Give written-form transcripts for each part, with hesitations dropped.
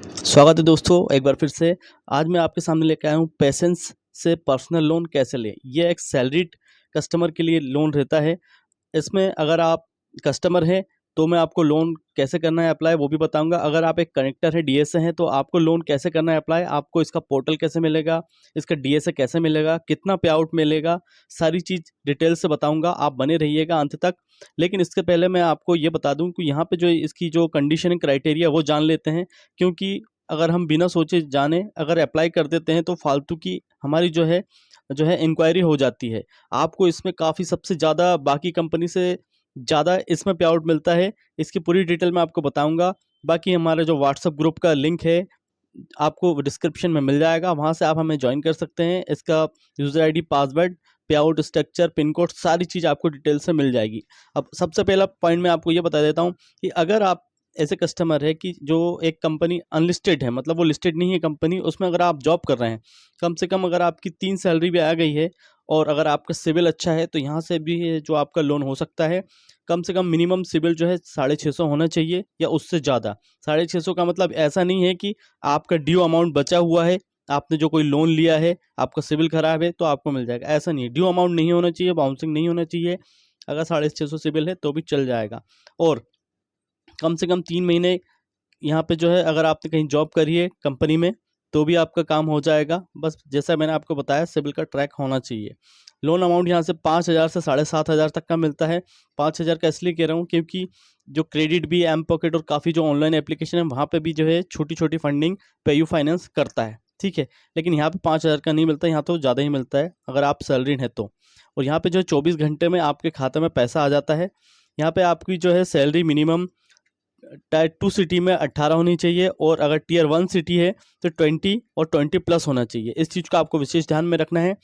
स्वागत है दोस्तों एक बार फिर से। आज मैं आपके सामने लेकर आया हूँ पेशेंस से पर्सनल लोन कैसे लें। ये एक सैलरीड कस्टमर के लिए लोन रहता है। इसमें अगर आप कस्टमर हैं तो मैं आपको लोन कैसे करना है अप्लाई वो भी बताऊंगा। अगर आप एक कनेक्टर है डीएसए हैं तो आपको लोन कैसे करना है अप्लाई, आपको इसका पोर्टल कैसे मिलेगा, इसका डीएसए कैसे मिलेगा, कितना पे आउट मिलेगा, सारी चीज़ डिटेल से बताऊंगा। आप बने रहिएगा अंत तक। लेकिन इसके पहले मैं आपको ये बता दूं कि यहाँ पे जो इसकी जो कंडीशनिंग क्राइटेरिया वो जान लेते हैं, क्योंकि अगर हम बिना सोचे जाने अगर अप्लाई कर देते हैं तो फालतू की हमारी जो है इंक्वायरी हो जाती है। आपको इसमें काफ़ी सबसे ज़्यादा बाकी कंपनी से ज़्यादा इसमें पे आउट मिलता है। इसकी पूरी डिटेल मैं आपको बताऊंगा। बाकी हमारा जो व्हाट्सएप ग्रुप का लिंक है आपको डिस्क्रिप्शन में मिल जाएगा, वहाँ से आप हमें ज्वाइन कर सकते हैं। इसका यूज़र आईडी, पासवर्ड, पे आउट स्ट्रक्चर, पिन कोड सारी चीज़ आपको डिटेल से मिल जाएगी। अब सबसे पहला पॉइंट मैं आपको ये बता देता हूँ कि अगर आप ऐसे कस्टमर है कि जो एक कंपनी अनलिस्टेड है, मतलब वो लिस्टेड नहीं है कंपनी, उसमें अगर आप जॉब कर रहे हैं, कम से कम अगर आपकी 3 सैलरी भी आ गई है और अगर आपका सिविल अच्छा है तो यहाँ से भी ये जो आपका लोन हो सकता है। कम से कम मिनिमम सिविल जो है 650 होना चाहिए या उससे ज़्यादा। 650 का मतलब ऐसा नहीं है कि आपका ड्यू अमाउंट बचा हुआ है, आपने जो कोई लोन लिया है, आपका सिविल खराब है तो आपको मिल जाएगा, ऐसा नहीं है। ड्यू अमाउंट नहीं होना चाहिए, बाउंसिंग नहीं होना चाहिए। अगर 650 सिविल है तो भी चल जाएगा। और कम से कम 3 महीने यहाँ पे जो है अगर आपने कहीं जॉब करी है कंपनी में तो भी आपका काम हो जाएगा। बस जैसा मैंने आपको बताया सिविल का ट्रैक होना चाहिए। लोन अमाउंट यहाँ से 5,000 से 7,500 तक का मिलता है। 5,000 का इसलिए कह रहा हूँ क्योंकि जो क्रेडिट भी, एम पॉकेट और काफ़ी जो ऑनलाइन एप्लीकेशन है वहाँ पे भी जो है छोटी छोटी फंडिंग पेयू फाइनेंस करता है, ठीक है। लेकिन यहाँ पे 5,000 का नहीं मिलता, यहाँ तो ज़्यादा ही मिलता है अगर आप सैलरीड है तो। और यहाँ पे जो है 24 घंटे में आपके खाते में पैसा आ जाता है। यहाँ पे आपकी जो है सैलरी मिनिमम टायर 2 सिटी में 18 होनी चाहिए और अगर टियर 1 सिटी है तो 20 और 20+ होना चाहिए। इस चीज़ का आपको विशेष ध्यान में रखना है।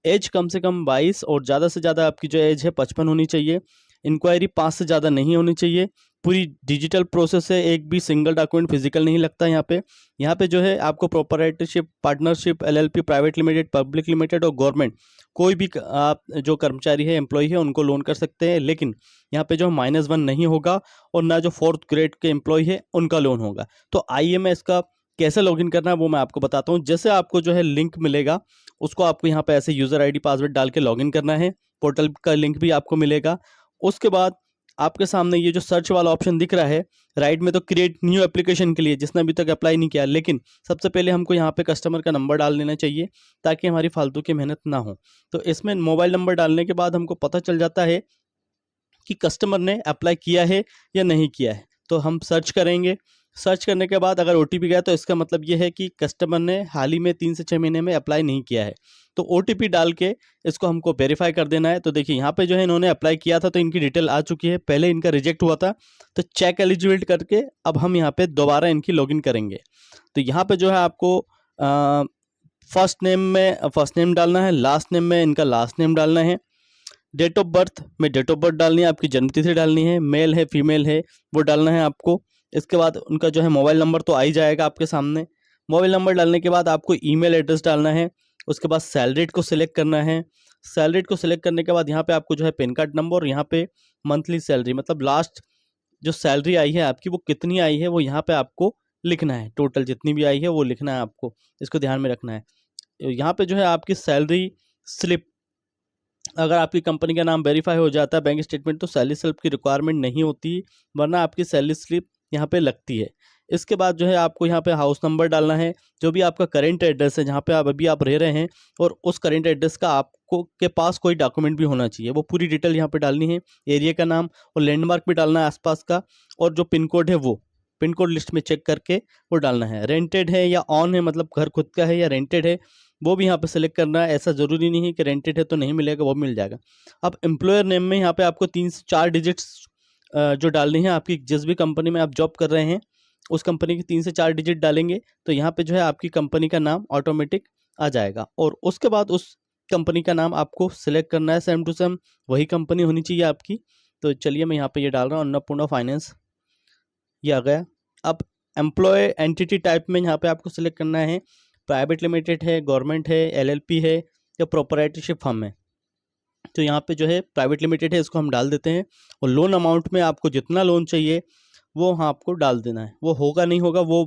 एज कम से कम 22 और ज़्यादा से ज़्यादा आपकी जो एज है 55 होनी चाहिए। इंक्वायरी 5 से ज़्यादा नहीं होनी चाहिए। पूरी डिजिटल प्रोसेस है, एक भी सिंगल डॉक्यूमेंट फिजिकल नहीं लगता यहाँ पे जो है आपको proprietorship, partnership, LLP, private limited, public limited और गवर्नमेंट कोई भी आप जो कर्मचारी है, एम्प्लॉय है, उनको लोन कर सकते हैं। लेकिन यहाँ पे जो -1 नहीं होगा और ना जो 4th ग्रेड के एम्प्लॉय है उनका लोन होगा। तो आइए मैं इसका कैसे लॉगिन करना है वो मैं आपको बताता हूँ। जैसे आपको जो है लिंक मिलेगा उसको आपको यहाँ पे ऐसे यूज़र आईडी, पासवर्ड डाल के लॉगिन करना है। पोर्टल का लिंक भी आपको मिलेगा। उसके बाद आपके सामने ये जो सर्च वाला ऑप्शन दिख रहा है राइट में, तो क्रिएट न्यू एप्लीकेशन के लिए जिसने अभी तक अप्लाई नहीं किया। लेकिन सबसे पहले हमको यहाँ पे कस्टमर का नंबर डाल देना चाहिए ताकि हमारी फालतू की मेहनत ना हो। तो इसमें मोबाइल नंबर डालने के बाद हमको पता चल जाता है कि कस्टमर ने अप्लाई किया है या नहीं किया है। तो हम सर्च करेंगे। सर्च करने के बाद अगर ओटीपी गया तो इसका मतलब ये है कि कस्टमर ने हाल ही में 3 से 6 महीने में अप्लाई नहीं किया है। तो ओटीपी डाल के इसको हमको वेरीफाई कर देना है। तो देखिए यहाँ पे जो है इन्होंने अप्लाई किया था तो इनकी डिटेल आ चुकी है, पहले इनका रिजेक्ट हुआ था। तो चेक एलिजिबिलिटी करके अब हम यहाँ पे दोबारा इनकी लॉगिन करेंगे। तो यहाँ पे जो है आपको फर्स्ट नेम में फर्स्ट नेम डालना है, लास्ट नेम में इनका लास्ट नेम डालना है, डेट ऑफ बर्थ में डेट ऑफ बर्थ डालनी है, आपकी जन्मतिथि डालनी है, मेल है फीमेल है वो डालना है आपको। इसके बाद उनका जो है मोबाइल नंबर तो आ ही जाएगा आपके सामने। मोबाइल नंबर डालने के बाद आपको ईमेल एड्रेस डालना है। उसके बाद सैलरीड को सिलेक्ट करना है। सैलरीड को सिलेक्ट करने के बाद यहाँ पे आपको जो है पैन कार्ड नंबर और यहाँ पे मंथली सैलरी, मतलब लास्ट जो सैलरी आई है आपकी वो कितनी आई है वो यहाँ पे आपको लिखना है। टोटल जितनी भी आई है वो लिखना है आपको, इसको ध्यान में रखना है। यहाँ पे जो है आपकी सैलरी स्लिप, अगर आपकी कंपनी का नाम वेरीफाई हो जाता है बैंक स्टेटमेंट तो सैलरी स्लिप की रिक्वायरमेंट नहीं होती, वरना आपकी सैलरी स्लिप यहाँ पे लगती है। इसके बाद जो है आपको यहाँ पे हाउस नंबर डालना है, जो भी आपका करेंट एड्रेस है जहाँ पे आप अभी आप रह रहे हैं, और उस करेंट एड्रेस का आपको के पास कोई डॉक्यूमेंट भी होना चाहिए, वो पूरी डिटेल यहाँ पे डालनी है। एरिया का नाम और लैंडमार्क भी डालना है आसपास का, और जो पिन कोड है वो पिन कोड लिस्ट में चेक करके वो डालना है। रेंटेड है या ऑन है, मतलब घर खुद का है या रेंटेड है, वो भी यहाँ पे सेलेक्ट करना है। ऐसा ज़रूरी नहीं है कि रेंटेड है तो नहीं मिलेगा, वो मिल जाएगा। अब एम्प्लॉयर नेम में यहाँ पे आपको 3 से 4 डिजिट्स जो डालनी है, आपकी जिस भी कंपनी में आप जॉब कर रहे हैं उस कंपनी की 3 से 4 डिजिट डालेंगे तो यहाँ पे जो है आपकी कंपनी का नाम ऑटोमेटिक आ जाएगा। और उसके बाद उस कंपनी का नाम आपको सिलेक्ट करना है, सेम टू सेम वही कंपनी होनी चाहिए आपकी। तो चलिए मैं यहाँ पे ये डाल रहा हूँ, अन्नपूर्णा फाइनेंस, ये आ गया। अब एम्प्लॉय एंटिटी टाइप में यहाँ पे आपको सिलेक्ट करना है, प्राइवेट लिमिटेड है, गवर्नमेंट है, एलएलपी है या प्रोपराइटरशिप फर्म है। तो यहाँ पे जो है प्राइवेट लिमिटेड है, इसको हम डाल देते हैं। और लोन अमाउंट में आपको जितना लोन चाहिए वो हाँ आपको डाल देना है। वो होगा नहीं होगा वो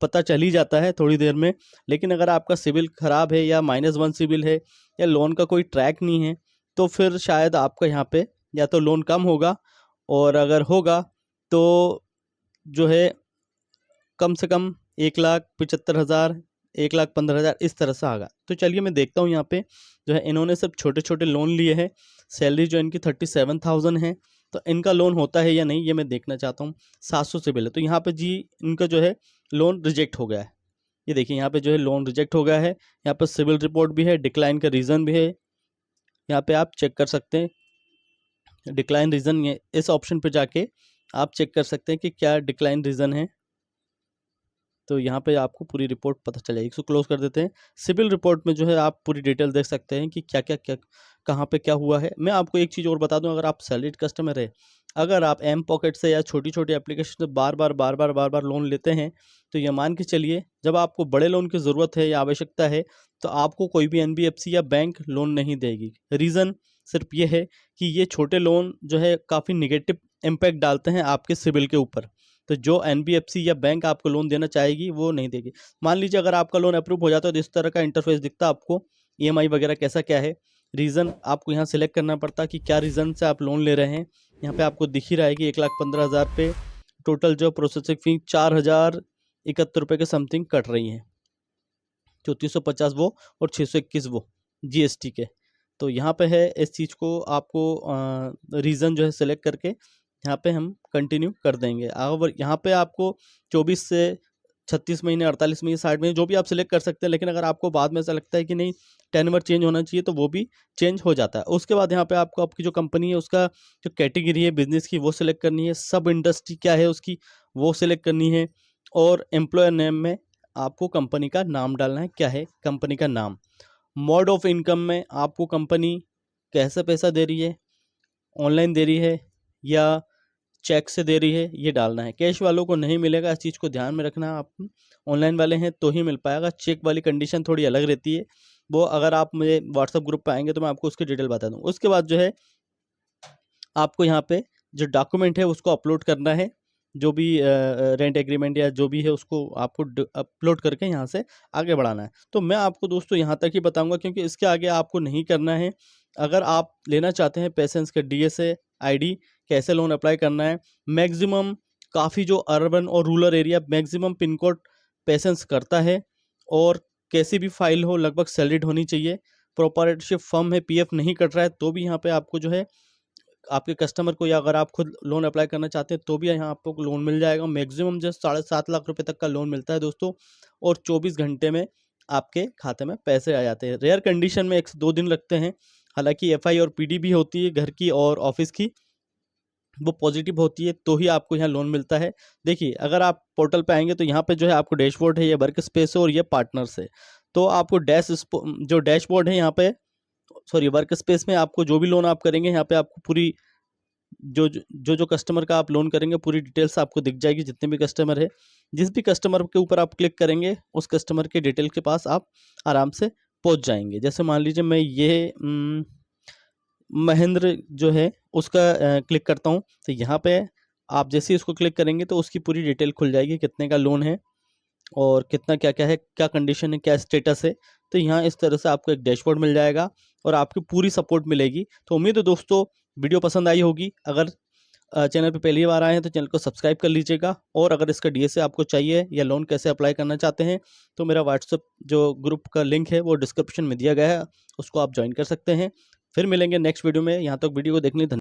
पता चल ही जाता है थोड़ी देर में। लेकिन अगर आपका सिविल ख़राब है या -1 सिविल है या लोन का कोई ट्रैक नहीं है, तो फिर शायद आपका यहाँ पे या तो लोन कम होगा, और अगर होगा तो जो है कम से कम 1,75,000, 1,15,000 इस तरह से आएगा। तो चलिए मैं देखता हूँ यहाँ पे जो है इन्होंने सब छोटे छोटे लोन लिए हैं। सैलरी जो इनकी 37,000 है, तो इनका लोन होता है या नहीं ये मैं देखना चाहता हूँ। 700 सिविल है, तो यहाँ पे जी इनका जो है लोन रिजेक्ट हो गया है। ये देखिए यहाँ पे जो है लोन रिजेक्ट हो गया है। यहाँ पर सिविल रिपोर्ट भी है, डिक्लाइन का रीज़न भी है, यहाँ पे आप चेक कर सकते हैं। डिक्लाइन रीज़न, ये इस ऑप्शन पे जाके आप चेक कर सकते हैं कि क्या डिक्लाइन रीज़न है। तो यहाँ पे आपको पूरी रिपोर्ट पता चल जाएगी। इसको क्लोज कर देते हैं। सिविल रिपोर्ट में जो है आप पूरी डिटेल देख सकते हैं कि क्या क्या क्या कहाँ पे क्या हुआ है। मैं आपको एक चीज़ और बता दूं, अगर आप सैलरीड कस्टमर है, अगर आप एम पॉकेट से या छोटी छोटी एप्लीकेशन से बार बार लोन लेते हैं, तो ये मान के चलिए जब आपको बड़े लोन की ज़रूरत है या आवश्यकता है, तो आपको कोई भी NBFC या बैंक लोन नहीं देगी। रीज़न सिर्फ ये है कि ये छोटे लोन जो है काफ़ी निगेटिव इम्पैक्ट डालते हैं आपके सिविल के ऊपर। तो जो NBFC या बैंक आपको लोन देना चाहेगी वो नहीं देगी। मान लीजिए अगर आपका लोन अप्रूव हो जाता है तो इस तरह का इंटरफेस दिखता है आपको, EMI वगैरह कैसा क्या है। रीज़न आपको यहाँ सेलेक्ट करना पड़ता है कि क्या रीज़न से आप लोन ले रहे हैं। यहाँ पे आपको दिख ही रहा है कि 1,15,000 पे टोटल जो प्रोसेसिंग फ़ी 4,071 के समथिंग कट रही हैं, 3450 वो और 621 वो GST के। तो यहाँ पे है, इस चीज़ को आपको रीज़न जो है सेलेक्ट करके यहाँ पे हम कंटिन्यू कर देंगे। अगर यहाँ पे आपको 24 से 36 महीने, 48 महीने, 60 महीने जो भी आप सिलेक्ट कर सकते हैं। लेकिन अगर आपको बाद में ऐसा लगता है कि नहीं टेन्योर चेंज होना चाहिए, तो वो भी चेंज हो जाता है। उसके बाद यहाँ पे आपको आपकी जो कंपनी है उसका जो कैटेगरी है बिजनेस की वो सिलेक्ट करनी है, सब इंडस्ट्री क्या है उसकी वो सिलेक्ट करनी है, और एम्प्लॉयर नेम में आपको कंपनी का नाम डालना है। क्या है कंपनी का नाम। मोड ऑफ इनकम में आपको कंपनी कैसे पैसा दे रही है, ऑनलाइन दे रही है या चेक से दे रही है, ये डालना है। कैश वालों को नहीं मिलेगा, इस चीज़ को ध्यान में रखना। आप ऑनलाइन वाले हैं तो ही मिल पाएगा। चेक वाली कंडीशन थोड़ी अलग रहती है, वो अगर आप मुझे व्हाट्सएप ग्रुप पे आएंगे तो मैं आपको उसकी डिटेल बता दूँ। उसके बाद जो है आपको यहाँ पे जो डॉक्यूमेंट है उसको अपलोड करना है। जो भी रेंट एग्रीमेंट या जो भी है उसको आपको अपलोड करके यहाँ से आगे बढ़ाना है। तो मैं आपको दोस्तों यहाँ तक ही बताऊँगा, क्योंकि इसके आगे आपको नहीं करना है। अगर आप लेना चाहते हैं पेशेंस के DSA ID, कैसे लोन अप्लाई करना है, मैक्सिमम काफ़ी जो अर्बन और rural area maximum pin code patience करता है, और कैसी भी फाइल हो लगभग सैलरीड होनी चाहिए। प्रोपराइटरशिप फर्म है, PF नहीं कट रहा है तो भी यहाँ पे आपको जो है आपके कस्टमर को, या अगर आप खुद लोन अप्लाई करना चाहते हैं तो भी यहाँ आपको लोन मिल जाएगा। मैक्सिमम जो 7.5 लाख रुपए तक का लोन मिलता है दोस्तों, और 24 घंटे में आपके खाते में पैसे आ जाते हैं। रेयर कंडीशन में 1 से 2 दिन लगते हैं। हालांकि FI और PD भी होती है घर की और ऑफिस की, वो पॉजिटिव होती है तो ही आपको यहाँ लोन मिलता है। देखिए अगर आप पोर्टल पे आएंगे तो यहाँ पे जो है आपको डैशबोर्ड है, ये वर्क स्पेस है और ये पार्टनर्स है। तो आपको जो डैशबोर्ड है यहाँ पे, सॉरी वर्क स्पेस में आपको जो भी लोन आप करेंगे यहाँ पे आपको पूरी जो कस्टमर का आप लोन करेंगे पूरी डिटेल्स आपको दिख जाएगी। जितने भी कस्टमर है, जिस भी कस्टमर के ऊपर आप क्लिक करेंगे उस कस्टमर के डिटेल के पास आप आराम से पहुंच जाएंगे। जैसे मान लीजिए मैं ये महेंद्र जो है उसका क्लिक करता हूँ, तो यहाँ पे आप जैसे ही उसको क्लिक करेंगे तो उसकी पूरी डिटेल खुल जाएगी, कितने का लोन है और कितना क्या क्या है, क्या कंडीशन है, क्या स्टेटस है। तो यहाँ इस तरह से आपको एक डैशबोर्ड मिल जाएगा और आपकी पूरी सपोर्ट मिलेगी। तो उम्मीद है दोस्तों वीडियो पसंद आई होगी। अगर चैनल पे पहली बार आए हैं तो चैनल को सब्सक्राइब कर लीजिएगा, और अगर इसका DSA आपको चाहिए या लोन कैसे अप्लाई करना चाहते हैं तो मेरा व्हाट्सएप जो ग्रुप का लिंक है वो डिस्क्रिप्शन में दिया गया है, उसको आप ज्वाइन कर सकते हैं। फिर मिलेंगे नेक्स्ट वीडियो में। यहाँ तक वीडियो को देखने